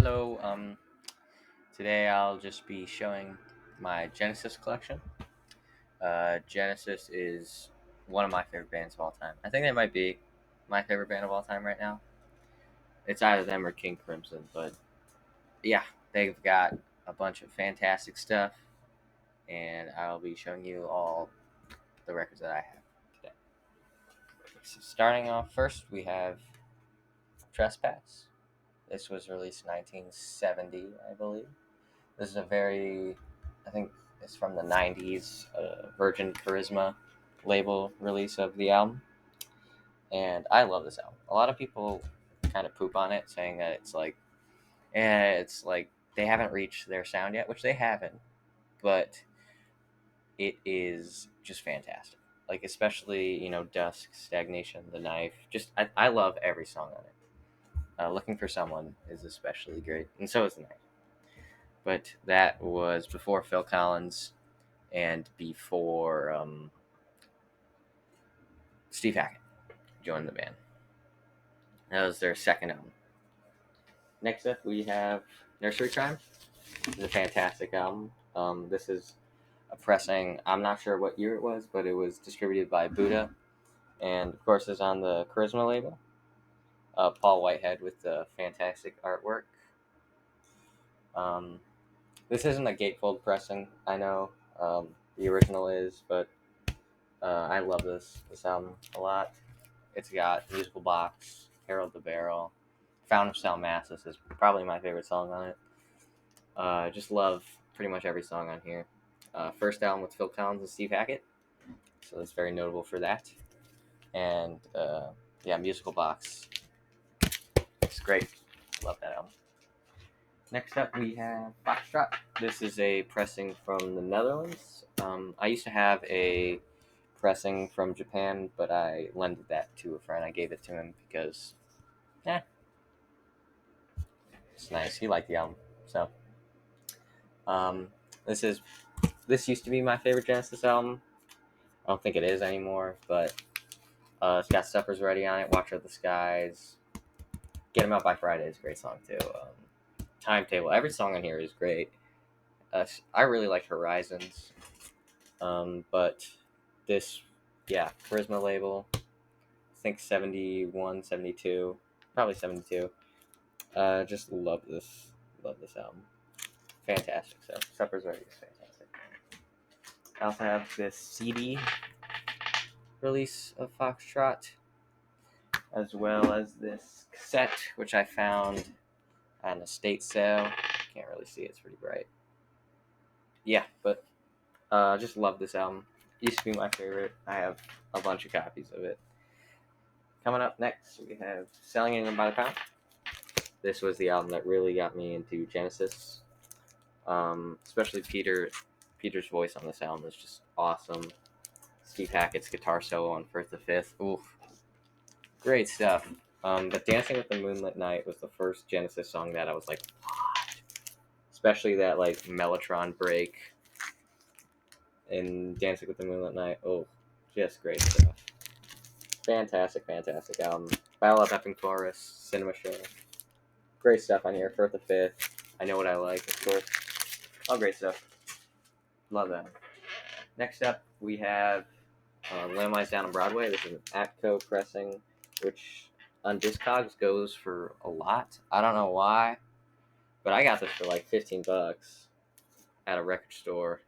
Hello. Today I'll just be showing my Genesis collection. Genesis is one of my favorite bands of all time. I think they might be my favorite band of all time right now. It's either them or King Crimson, but yeah, they've got a bunch of fantastic stuff, and I'll be showing you all the records that I have today. So starting off first, we have Trespass. This was released in 1970, I believe. This is a very, I think it's from the 90s, Virgin Charisma label release of the album. And I love this album. A lot of people kind of poop on it, saying that it's like they haven't reached their sound yet, which they haven't, but it is just fantastic. Like, especially, Dusk, Stagnation, The Knife. I love every song on it. Looking for Someone is especially great, and so is The Knife. But that was before Phil Collins and before Steve Hackett joined the band. That was their second album. Next up, we have Nursery Crime. This is a fantastic album. This is a pressing. I'm not sure what year it was, but it was distributed by Buddha, and of course, is on the Charisma label. Paul Whitehead with the fantastic artwork. Um, this isn't a gatefold pressing. I know the original is, but I love this album a lot. It's got Musical Box, Harold the Barrel, Fountain of Salmacis is probably my favorite song on it. I just love pretty much every song on here. First album with Phil Collins and Steve Hackett, so that's very notable for that. And yeah, Musical Box, it's great. Love that album. Next up, we have Foxtrot. This is a pressing from the Netherlands. I used to have a pressing from Japan, but I lended that to a friend. I gave it to him because, eh, it's nice. He liked the album. So, um, this is this used to be my favorite Genesis album. I don't think it is anymore, but it's got Supper's Ready on it. Watch Out the Skies. Get 'Em Out by Friday is a great song too. Timetable. Every song on here is great. I really like Horizons, but this, yeah, Charisma label. I think 71, 72, probably 72. Just love this album. Fantastic. So Supper's Ready is fantastic. I also have this CD release of Foxtrot, as well as this cassette, which I found at an estate sale. Can't really see it, it's pretty bright. Yeah, but I just love this album. Used to be my favorite. I have a bunch of copies of it. Coming up next, we have Selling England by the Pound. This was the album that really got me into Genesis. Especially Peter's voice on this album is just awesome. Steve Hackett's guitar solo on Firth the Fifth. Oof. Great stuff. But Dancing with the Moonlit Night was the first Genesis song that I was like, what? Especially that like Mellotron break in Dancing with the Moonlit Night. Oh, just great stuff. Fantastic album. Battle of Epping Forest, Cinema Show. Great stuff on here. Firth the Fifth. I Know What I Like, of course. All great stuff. Love that. Next up, we have Lamb Lies Down on Broadway. This is an Atco pressing, which on Discogs goes for a lot. I don't know why, but I got this for like $15 at a record store.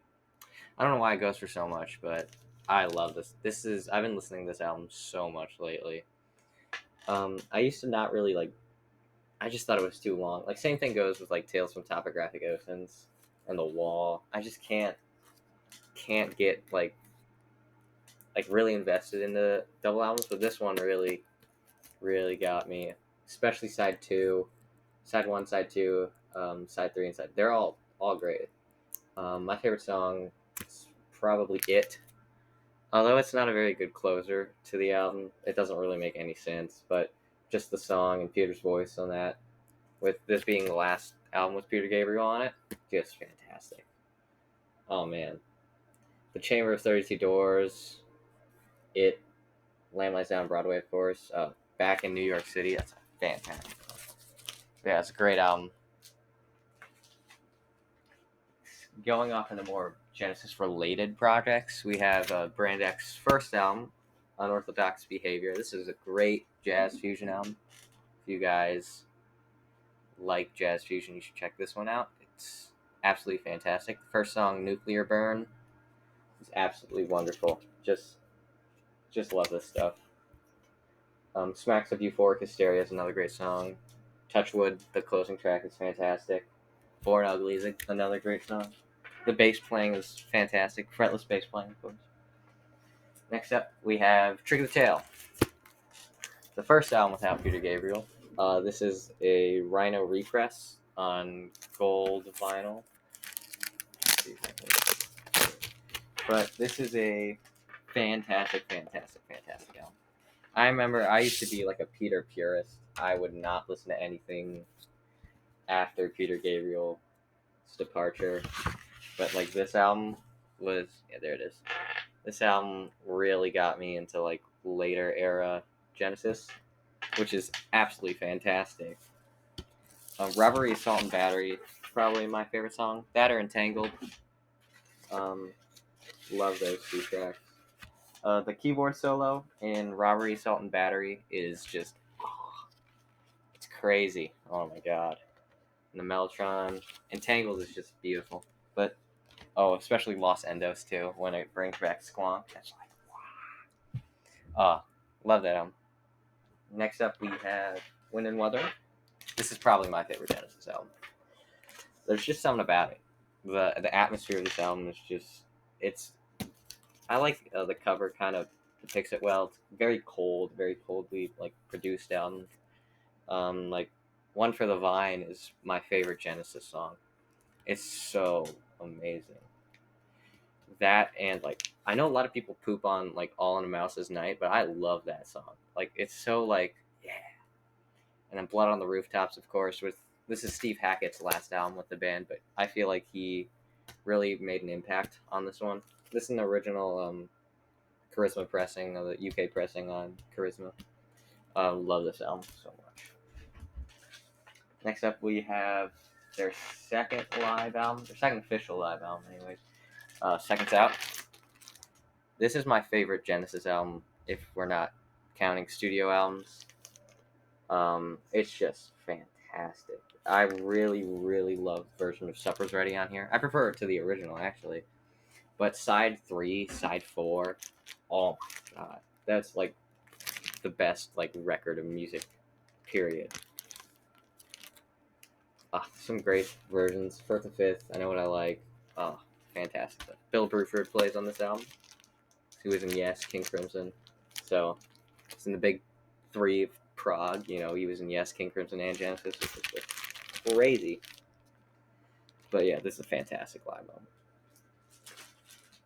I don't know why it goes for so much, but I love this. I've been listening to this album so much lately. I used to not really like. I just thought it was too long. Like, same thing goes with like Tales from Topographic Oceans and The Wall. I just can't get like really invested in the double albums, but this one really got me, especially side two, side one, side two, side three, and side. They're all great. My favorite song is probably It. Although it's not a very good closer to the album, it doesn't really make any sense. But just the song and Peter's voice on that, with this being the last album with Peter Gabriel on it, just fantastic. Oh man, The Chamber of 32 Doors, It, Lamb Lies Down Broadway, of course. Back in New York City, that's fantastic. Yeah, it's a great album. going off into more Genesis related projects, we have Brand X's first album, Unorthodox Behavior. This is a great jazz fusion album. If you guys like jazz fusion, you should check this one out. It's absolutely fantastic. The first song, Nuclear Burn, is absolutely wonderful. Just love this stuff. Smacks of Euphoric Hysteria is another great song. Touchwood, the closing track, is fantastic. Born Ugly is another great song. The bass playing is fantastic. Fretless bass playing, of course. Next up, we have Trick of the Tail, the first album without Peter Gabriel. This is a Rhino repress on gold vinyl. But this is a fantastic album. I remember I used to be like a Peter purist. I would not listen to anything after Peter Gabriel's departure. But like this album was, yeah, there it is. This album really got me into like later era Genesis, which is absolutely fantastic. Reverie, Assault and Battery, probably my favorite song. That or Entangled. Love those two tracks. The keyboard solo in Robbery, Assault and Battery is just, it's crazy. Oh my god. And the Mellotron. Entangled is just beautiful. But, especially Los Endos too, when it brings back Squonk. That's like, wow. Love that album. Next up we have Wind and Weather. This is probably my favorite Genesis album. There's just something about it. The atmosphere of this album is just, it's, I like the cover kind of depicts it well. It's very coldly like produced album. Like One for the Vine is my favorite Genesis song. It's so amazing. That and like I know a lot of people poop on like All in a Mouse's Night, but I love that song. Like it's so like yeah. And then Blood on the Rooftops, of course. With this is Steve Hackett's last album with the band, but I feel like he really made an impact on this one. This is an original Charisma pressing, the UK pressing on Charisma. Love this album so much. Next up, we have their second live album, their second official live album, anyways. Seconds Out. This is my favorite Genesis album, if we're not counting studio albums. It's just fantastic. I really, really love the version of Supper's Ready on here. I prefer it to the original, actually. But side 3, side 4, oh my god, that's like the best like record of music, period. Some great versions. First and Fifth, I Know What I Like. Fantastic. Bill Bruford plays on this album. He was in Yes, King Crimson. So it's in the big 3 of Prague. You know, he was in Yes, King Crimson, and Genesis, which is just crazy. But yeah, this is a fantastic live album.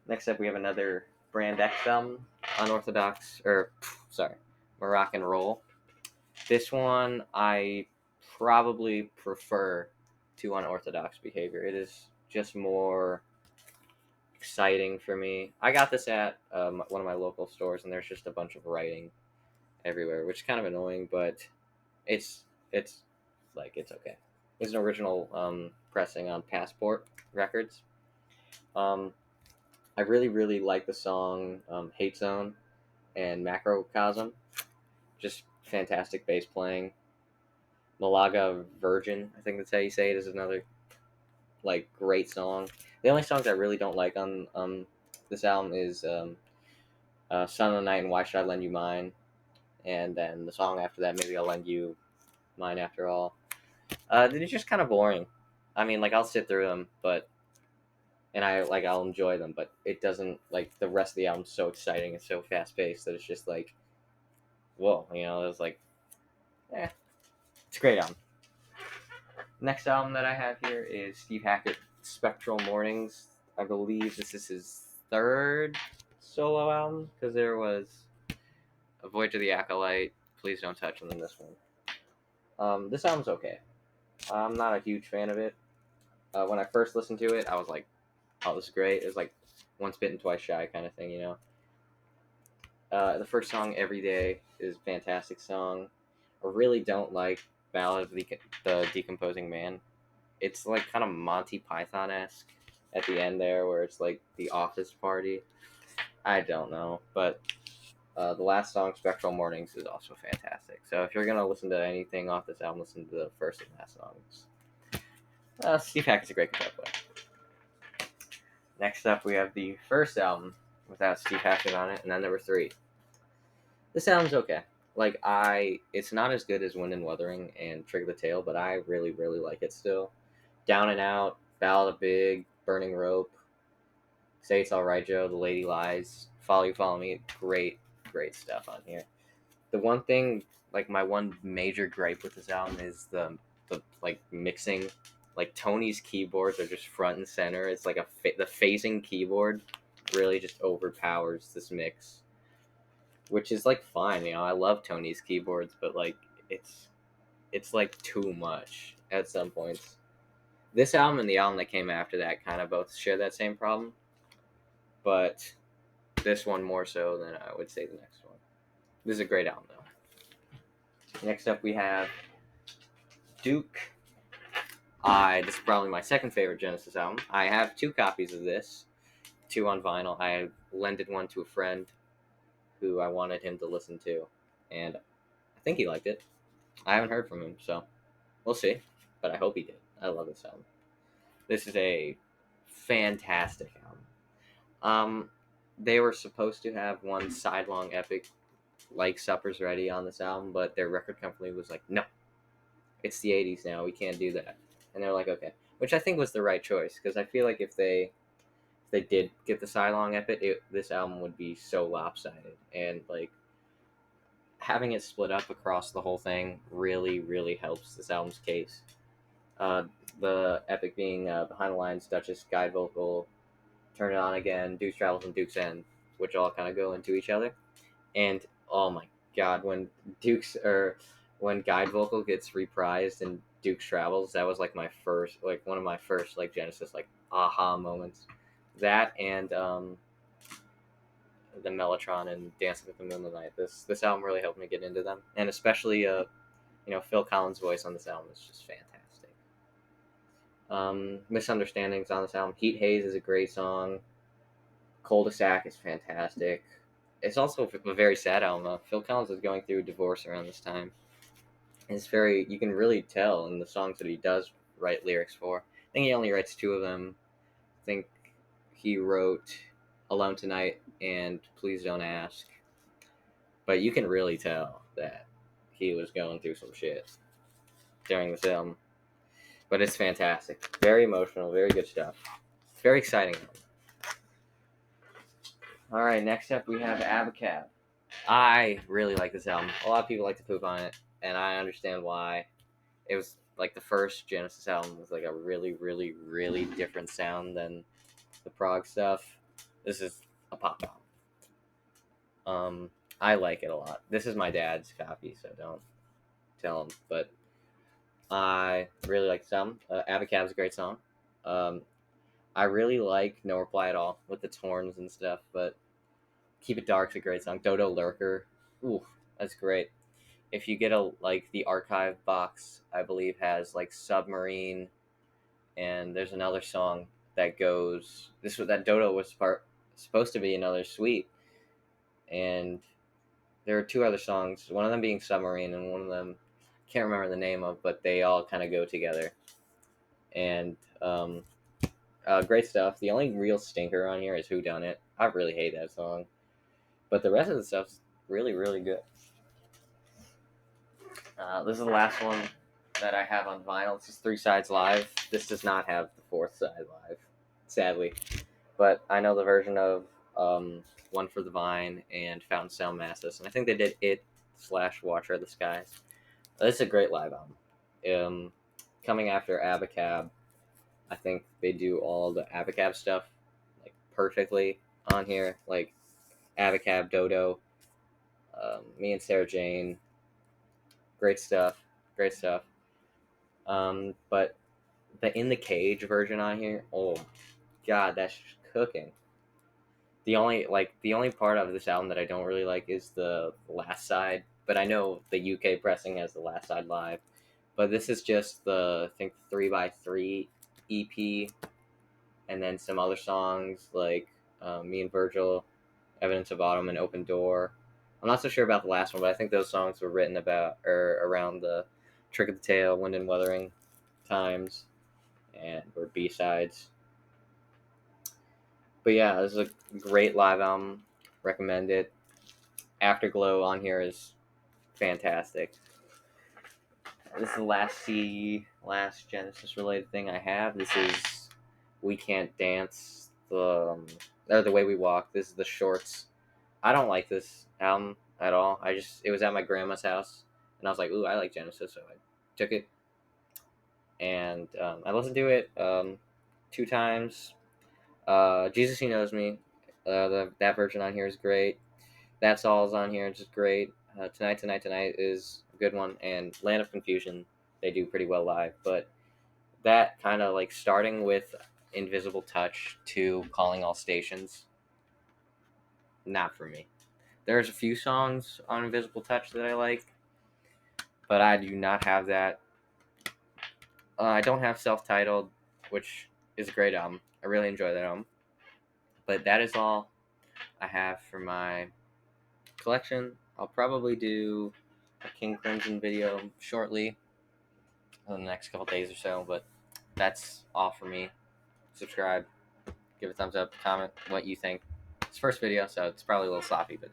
Next up, we have another Brand X album, Moroccan Roll. This one I probably prefer to Unorthodox Behavior. It is just more exciting for me. I got this at one of my local stores, and there's just a bunch of writing everywhere, which is kind of annoying, but it's like it's okay. It's an original pressing on Passport Records. I really like the song Hate Zone and Macrocosm. Just fantastic bass playing. Malaga Virgin, I think that's how you say it, is another like great song. The only songs I really don't like on this album is Sun of the Night and Why Should I Lend You Mine, and then the song after that, Maybe I'll Lend You Mine After All. They're just kind of boring. I mean, like I'll sit through them, and I'll enjoy them, but it doesn't like the rest of the album's so exciting and so fast paced that it's just like, whoa, it's like, it's a great album. Next album that I have here is Steve Hackett, Spectral Mornings. I believe this is his third solo album, because there was A Voyage to the Acolyte, Please Don't Touch, and then this one. This album's okay. I'm not a huge fan of it. When I first listened to it, I was like, oh, this is great. It was like once bitten, twice shy kind of thing, The first song, Every Day, is a fantastic song. I really don't like Ballad of the Decomposing Man. It's like kind of Monty Python-esque, at the end there, where it's like the office party. I don't know, but the last song, Spectral Mornings, is also fantastic. So if you're gonna listen to anything off this album, listen to the first and last songs. Steve Hackett's a great guitar player. Next up, we have the first album without Steve Hackett on it, and then there were three. This album's okay. It's not as good as Wind and Wuthering and Trick of the Tail, but I really, really like it still. Down and Out, Ballad of Big, Burning Rope, Say It's Alright Joe, The Lady Lies, Follow You, Follow Me, great, great stuff on here. The one thing, like my one major gripe with this album is the like mixing. Like Tony's keyboards are just front and center. It's like the phasing keyboard really just overpowers this mix, which is like fine. I love Tony's keyboards, but like it's like too much at some points. This album and the album that came after that kind of both share that same problem, but this one more so than I would say the next one. This is a great album though. Next up we have Duke. This is probably my second favorite Genesis album. I have 2 copies of this, 2 on vinyl. I lended one to a friend who I wanted him to listen to, and I think he liked it. I haven't heard from him, so we'll see, but I hope he did. I love this album. This is a fantastic album. They were supposed to have one sidelong epic like Supper's Ready on this album, but their record company was like, no, it's the 80s now, we can't do that. And they're like, okay, which I think was the right choice, because I feel like if they did get the sidelong epic, this album would be so lopsided, and like having it split up across the whole thing really, really helps this album's case. The epic being Behind the Lines, Duchess, Guide Vocal, Turn It On Again, Duke's Travels, and Duke's End, which all kind of go into each other. And oh my god, when Guide Vocal gets reprised in Duke's Travels, that was like one of my first like Genesis like aha moments. That and the Mellotron and Dancing with the Moon Tonight. This album really helped me get into them, and especially Phil Collins' voice on this album is just fantastic. Misunderstandings on this album. Heat Haze is a great song. Cul-de-sac is fantastic. It's also a very sad album. Phil Collins is going through a divorce around this time. You can really tell in the songs that he does write lyrics for. I think he only writes 2 of them. I think he wrote Alone Tonight and Please Don't Ask. But you can really tell that he was going through some shit during this album. But it's fantastic. Very emotional, very good stuff. It's very exciting. Alright, next up we have Abacab. I really like this album. A lot of people like to poop on it, and I understand why. It was like the first Genesis album with like a really, really, really different sound than the prog stuff. This is a pop album. I like it a lot. This is my dad's copy, so don't tell him. But I really like this album. Abacab's a great song. I really like No Reply at All with its horns and stuff, but Keep It Dark's a great song. Dodo Lurker, ooh, that's great. If you get the archive box, I believe has like Submarine, and there's another song that goes that Dodo was supposed to be another suite, and there are 2 other songs. One of them being Submarine, and one of them can't remember the name of, but they all kind of go together, and great stuff. The only real stinker on here is Who Done It. I really hate that song, but the rest of the stuff's really, really good. This is the last one that I have on vinyl. This is 3 Sides Live. This does not have the 4th side live, sadly. But I know the version of One for the Vine and Fountain Sound Masses, and I think they did it/Watcher of the Skies. This is a great live album. Coming after Abacab, I think they do all the Abacab stuff like perfectly on here. Like Abacab, Dodo, Me and Sarah Jane. Great stuff. But the In the Cage version on here, oh god, that's cooking. The only part of this album that I don't really like is the last side, but I know the UK pressing has the last side live. But this is just the, I think, 3x3 EP and then some other songs like Me and Virgil, Evidence of Autumn, and Open Door. I'm not so sure about the last one, but I think those songs were written about or around the Trick of the Tail, Wind and Wuthering times, and were B-sides. But yeah, this is a great live album. Recommend it. Afterglow on here is fantastic. This is the last Genesis related thing I have. This is We Can't Dance, or The Way We Walk. This is the shorts. I don't like this album at all. It was at my grandma's house, and I was like, ooh, I like Genesis, so I took it and I listened to it 2 times. Jesus He Knows Me, that version on here is great. That's All is on here, it's just great. Tonight is a good one, and Land of Confusion they do pretty well live, but that kind of like starting with Invisible Touch to Calling All Stations, not for me. There's a few songs on Invisible Touch that I like, but I do not have that. I don't have Self-Titled, which is a great album. I really enjoy that album. But that is all I have for my collection. I'll probably do a King Crimson video shortly in the next couple days or so, but that's all for me. Subscribe, give a thumbs up, comment what you think. It's the first video, so it's probably a little sloppy, but